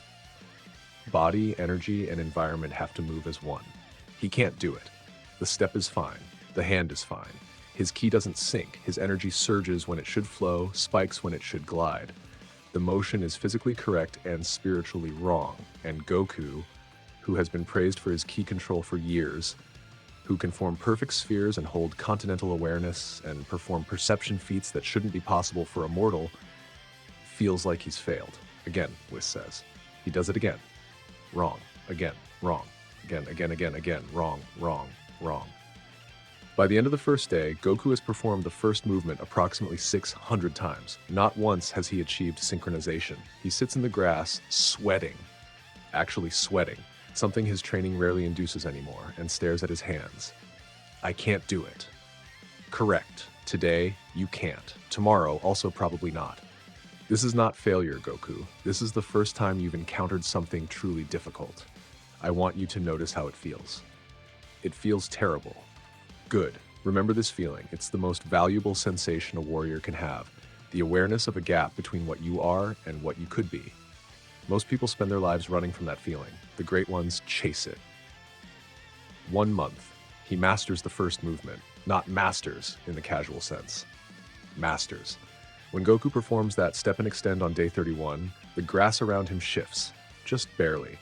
Body, energy, and environment have to move as one. He can't do it. The step is fine. The hand is fine. His ki doesn't sink. His energy surges when it should flow, spikes when it should glide. The motion is physically correct and spiritually wrong. And Goku, who has been praised for his ki control for years, who can form perfect spheres and hold continental awareness and perform perception feats that shouldn't be possible for a mortal, feels like he's failed. Again, WHIS says. He does it again. Wrong. Again. Wrong. Again. Wrong. Wrong. By the end of the first day, Goku has performed the first movement approximately 600 times. Not once has he achieved synchronization. He sits in the grass, sweating. Actually sweating. Something his training rarely induces anymore, and stares at his hands. I can't do it. Correct. Today, you can't. Tomorrow, also probably not. This is not failure, Goku. This is the first time you've encountered something truly difficult. I want you to notice how it feels. It feels terrible. Good. Remember this feeling. It's the most valuable sensation a warrior can have. The awareness of a gap between what you are and what you could be. Most people spend their lives running from that feeling. The great ones chase it. 1 month. He masters the first movement. Not masters in the casual sense. Masters. When Goku performs that step and extend on day 31, the grass around him shifts. Just barely.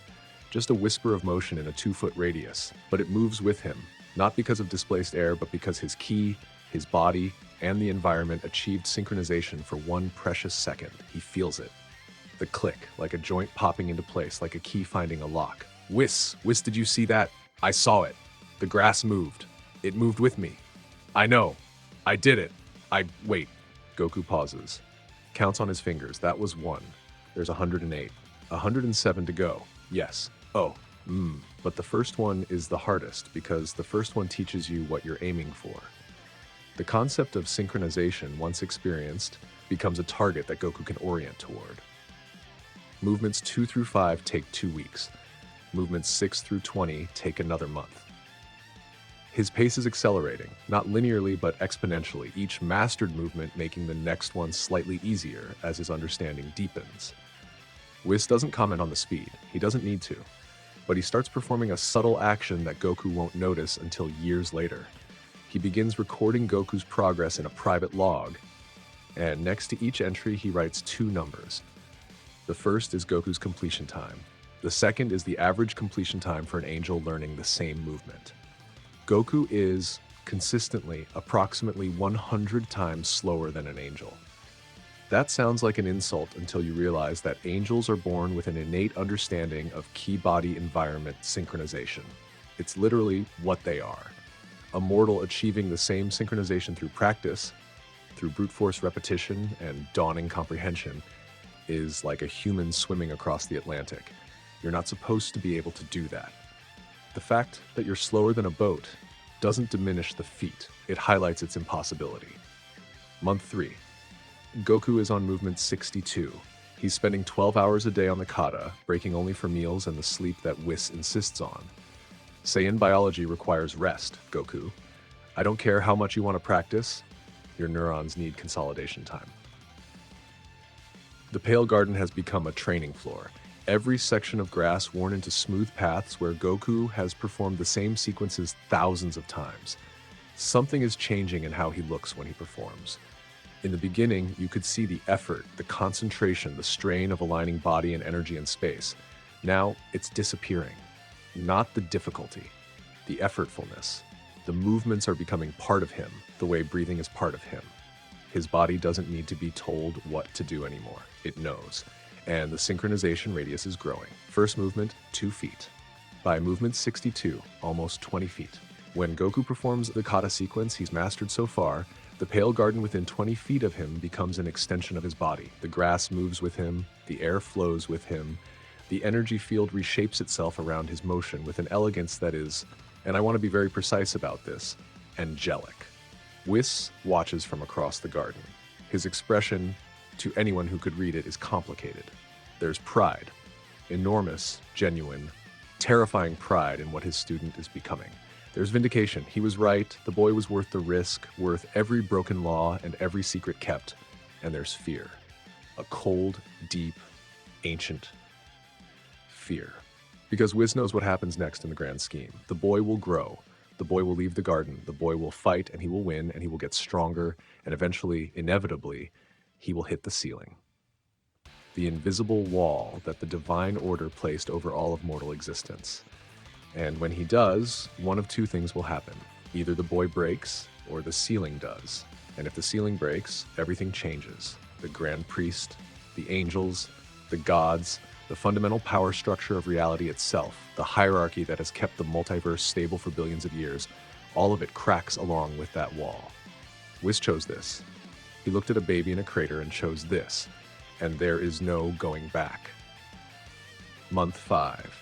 Just a whisper of motion in a 2-foot radius. But it moves with him. Not because of displaced air, but because his ki, his body, and the environment achieved synchronization for 1 precious second. He feels it. The click, like a joint popping into place, like a key finding a lock. WHIS, did you see that? I saw it. The grass moved. It moved with me. I know. I did it. Wait. Goku pauses. Counts on his fingers. That was 1. There's 108. 107 to go. Yes. Oh. But the first one is the hardest because the first one teaches you what you're aiming for. The concept of synchronization, once experienced, becomes a target that Goku can orient toward. Movements 2 through 5 take 2 weeks. Movements 6 through 20 take another month. His pace is accelerating, not linearly but exponentially, each mastered movement making the next one slightly easier as his understanding deepens. WHIS doesn't comment on the speed. He doesn't need to. But he starts performing a subtle action that Goku won't notice until years later. He begins recording Goku's progress in a private log, and next to each entry he writes 2 numbers. The first is Goku's completion time. The second is the average completion time for an angel learning the same movement. Goku is, consistently, approximately 100 times slower than an angel. That sounds like an insult until you realize that angels are born with an innate understanding of ki-body environment synchronization. It's literally what they are. A mortal achieving the same synchronization through practice, through brute force repetition and dawning comprehension, is like a human swimming across the Atlantic. You're not supposed to be able to do that. The fact that you're slower than a boat doesn't diminish the feat, it highlights its impossibility. Month 3. Goku is on movement 62. He's spending 12 hours a day on the kata, breaking only for meals and the sleep that WHIS insists on. Saiyan biology requires rest, Goku. I don't care how much you want to practice, your neurons need consolidation time. The Pale Garden has become a training floor. Every section of grass worn into smooth paths where Goku has performed the same sequences thousands of times. Something is changing in how he looks when he performs. In the beginning, you could see the effort, the concentration, the strain of aligning body and energy in space. Now, it's disappearing. Not the difficulty, the effortfulness. The movements are becoming part of him, the way breathing is part of him. His body doesn't need to be told what to do anymore. It knows. And the synchronization radius is growing. First movement, 2 feet. By movement 62, almost 20 feet. When Goku performs the kata sequence he's mastered so far, the pale garden within 20 feet of him becomes an extension of his body. The grass moves with him, the air flows with him, the energy field reshapes itself around his motion with an elegance that is, and I want to be very precise about this, angelic. WHIS watches from across the garden. His expression, to anyone who could read it, is complicated. There's pride, enormous, genuine, terrifying pride in what his student is becoming. There's vindication. He was right. The boy was worth the risk, worth every broken law and every secret kept. And there's fear. A cold, deep, ancient fear. Because WHIS knows what happens next in the grand scheme. The boy will grow. The boy will leave the garden. The boy will fight and he will win and he will get stronger. And eventually, inevitably, he will hit the ceiling. The invisible wall that the divine order placed over all of mortal existence. And when he does, one of 2 things will happen. Either the boy breaks, or the ceiling does. And if the ceiling breaks, everything changes. The grand priest, the angels, the gods, the fundamental power structure of reality itself, the hierarchy that has kept the multiverse stable for billions of years, all of it cracks along with that wall. WHIS chose this. He looked at a baby in a crater and chose this. And there is no going back. Month 5.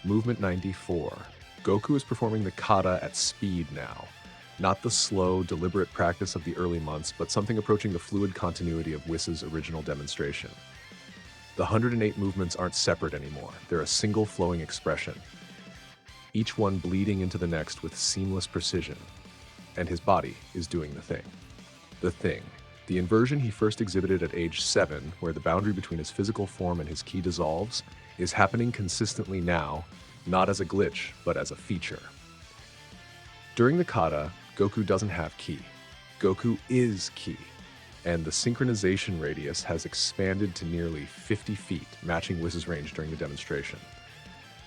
Movement 94. Goku is performing the kata at speed now. Not the slow, deliberate practice of the early months, but something approaching the fluid continuity of WHIS's original demonstration. The 108 movements aren't separate anymore. They're a single flowing expression, each one bleeding into the next with seamless precision. And his body is doing the thing. The thing. The inversion he first exhibited at age 7, where the boundary between his physical form and his ki dissolves, is happening consistently now, not as a glitch, but as a feature. During the kata, Goku doesn't have ki. Goku is ki, and the synchronization radius has expanded to nearly 50 feet, matching WHIS's range during the demonstration.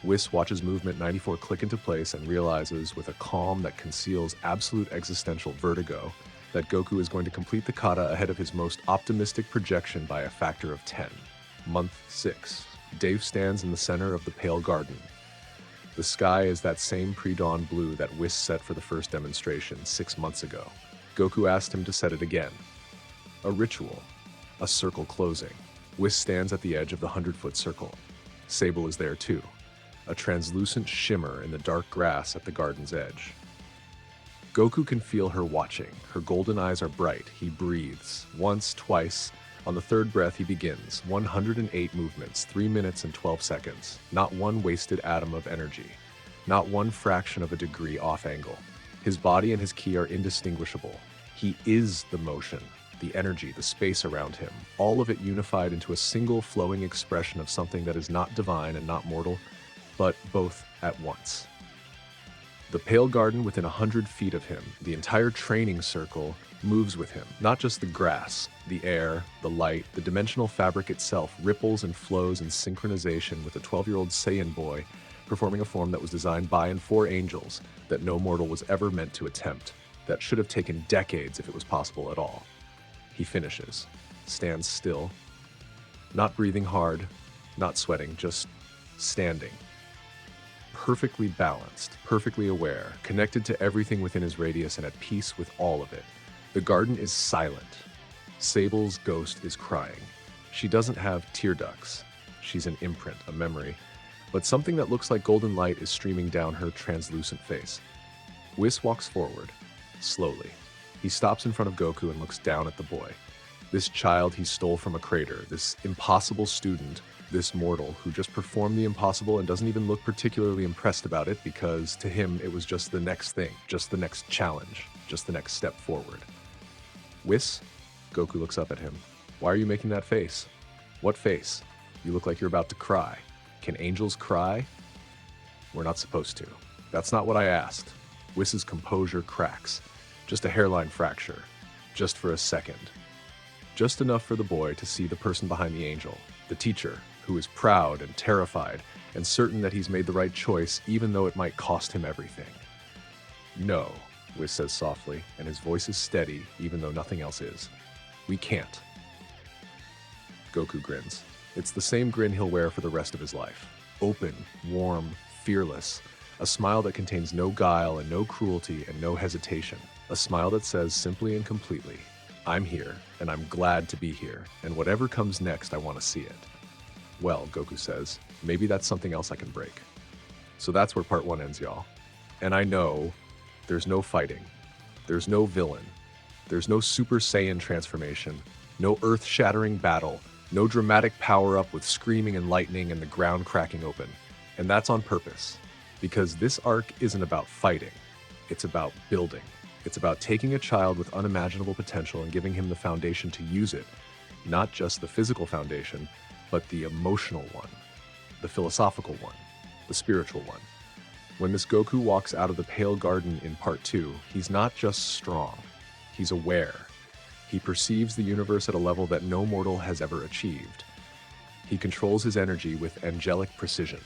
WHIS watches movement 94 click into place and realizes, with a calm that conceals absolute existential vertigo, that Goku is going to complete the kata ahead of his most optimistic projection by a factor of 10. Month 6. Dave stands in the center of the pale garden. The sky is that same pre-dawn blue that WHIS set for the first demonstration 6 months ago. Goku asked him to set it again. A ritual. A circle closing. WHIS stands at the edge of the 100-foot circle. Sable is there too. A translucent shimmer in the dark grass at the garden's edge. Goku can feel her watching. Her golden eyes are bright. He breathes. Once, twice. On the 3rd breath, he begins. 108 movements, 3 minutes and 12 seconds. Not one wasted atom of energy. Not one fraction of a degree off angle. His body and his ki are indistinguishable. He is the motion, the energy, the space around him. All of it unified into a single flowing expression of something that is not divine and not mortal, but both at once. The pale garden within 100 feet of him, the entire training circle, moves with him. Not just the grass, the air, the light, the dimensional fabric itself ripples and flows in synchronization with a 12-year-old Saiyan boy performing a form that was designed by and for angels that no mortal was ever meant to attempt, that should have taken decades if it was possible at all. He finishes, stands still, not breathing hard, not sweating, just standing. Perfectly balanced, perfectly aware, connected to everything within his radius and at peace with all of it. The garden is silent. Sable's ghost is crying. She doesn't have tear ducts. She's an imprint, a memory. But something that looks like golden light is streaming down her translucent face. WHIS walks forward, slowly. He stops in front of Goku and looks down at the boy. This child he stole from a crater, this impossible student, this mortal who just performed the impossible and doesn't even look particularly impressed about it because to him it was just the next thing, just the next challenge, just the next step forward. WHIS? Goku looks up at him. Why are you making that face? What face? You look like you're about to cry. Can angels cry? We're not supposed to. That's not what I asked. WHIS's composure cracks. Just a hairline fracture. Just for a second. Just enough for the boy to see the person behind the angel, the teacher, who is proud and terrified and certain that he's made the right choice even though it might cost him everything. No, WHIS says softly, and his voice is steady even though nothing else is. We can't. Goku grins. It's the same grin he'll wear for the rest of his life. Open, warm, fearless. A smile that contains no guile and no cruelty and no hesitation. A smile that says simply and completely, I'm here, and I'm glad to be here, and whatever comes next, I want to see it. Well, Goku says, maybe that's something else I can break. So that's where part 1 ends, y'all. And I know there's no fighting. There's no villain. There's no Super Saiyan transformation. No earth-shattering battle. No dramatic power-up with screaming and lightning and the ground cracking open. And that's on purpose. Because this arc isn't about fighting. It's about building. It's about taking a child with unimaginable potential and giving him the foundation to use it. Not just the physical foundation, but the emotional one. The philosophical one. The spiritual one. When this Goku walks out of the Pale Garden in part 2, he's not just strong. He's aware. He perceives the universe at a level that no mortal has ever achieved. He controls his energy with angelic precision.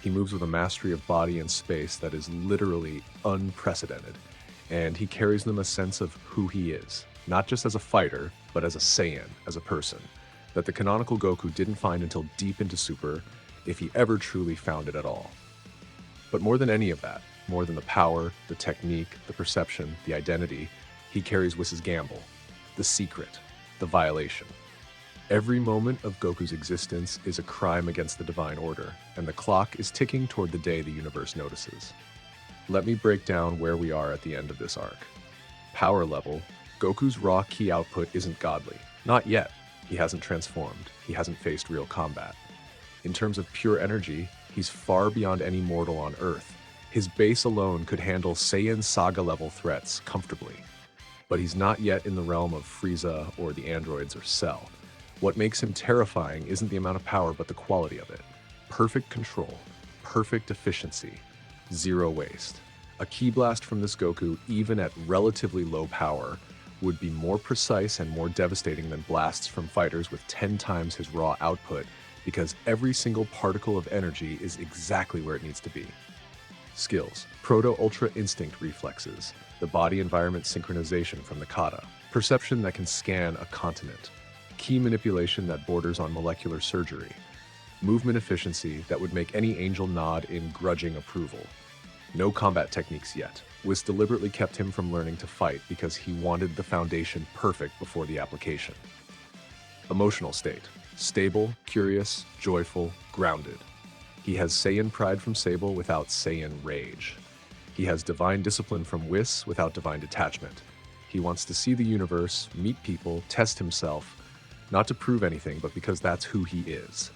He moves with a mastery of body and space that is literally unprecedented. And he carries them a sense of who he is, not just as a fighter, but as a Saiyan, as a person, that the canonical Goku didn't find until deep into Super, if he ever truly found it at all. But more than any of that, more than the power, the technique, the perception, the identity, he carries WHIS's gamble, the secret, the violation. Every moment of Goku's existence is a crime against the divine order, and the clock is ticking toward the day the universe notices. Let me break down where we are at the end of this arc. Power level, Goku's raw ki output isn't godly. Not yet. He hasn't transformed. He hasn't faced real combat. In terms of pure energy, he's far beyond any mortal on Earth. His base alone could handle Saiyan Saga level threats comfortably. But he's not yet in the realm of Frieza or the androids or Cell. What makes him terrifying isn't the amount of power, but the quality of it. Perfect control, perfect efficiency, zero waste. A ki blast from this Goku, even at relatively low power, would be more precise and more devastating than blasts from fighters with 10 times his raw output, because every single particle of energy is exactly where it needs to be. Skills: Proto-Ultra Instinct reflexes, the body-environment synchronization from the kata, perception that can scan a continent, ki manipulation that borders on molecular surgery, movement efficiency that would make any angel nod in grudging approval. No combat techniques yet. WHIS deliberately kept him from learning to fight because he wanted the foundation perfect before the application. Emotional state: stable, curious, joyful, grounded. He has Saiyan pride from Sable without Saiyan rage. He has divine discipline from WHIS without divine detachment. He wants to see the universe, meet people, test himself, not to prove anything, but because that's who he is.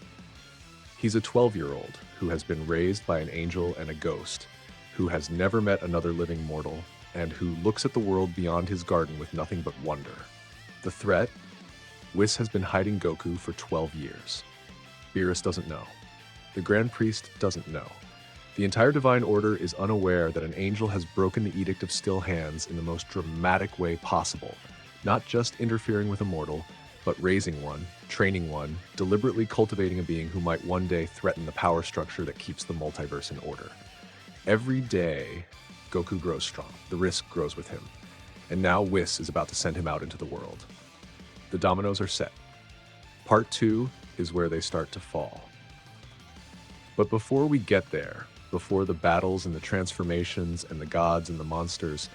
He's a 12-year-old who has been raised by an angel and a ghost, who has never met another living mortal, and who looks at the world beyond his garden with nothing but wonder. The threat? WHIS has been hiding Goku for 12 years. Beerus doesn't know. The Grand Priest doesn't know. The entire Divine Order is unaware that an angel has broken the Edict of Still Hands in the most dramatic way possible, not just interfering with a mortal, but raising one, training one, deliberately cultivating a being who might one day threaten the power structure that keeps the multiverse in order. Every day, Goku grows strong. The risk grows with him. And now WHIS is about to send him out into the world. The dominoes are set. Part 2 is where they start to fall. But before we get there, before the battles and the transformations and the gods and the monsters,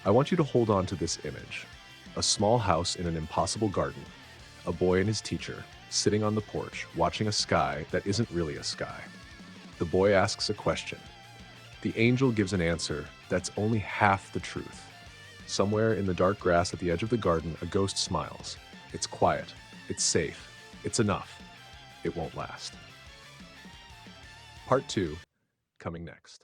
I want you to hold on to this image. A small house in an impossible garden. A boy and his teacher, sitting on the porch, watching a sky that isn't really a sky. The boy asks a question. The angel gives an answer that's only half the truth. Somewhere in the dark grass at the edge of the garden, a ghost smiles. It's quiet. It's safe. It's enough. It won't last. Part 2, coming next.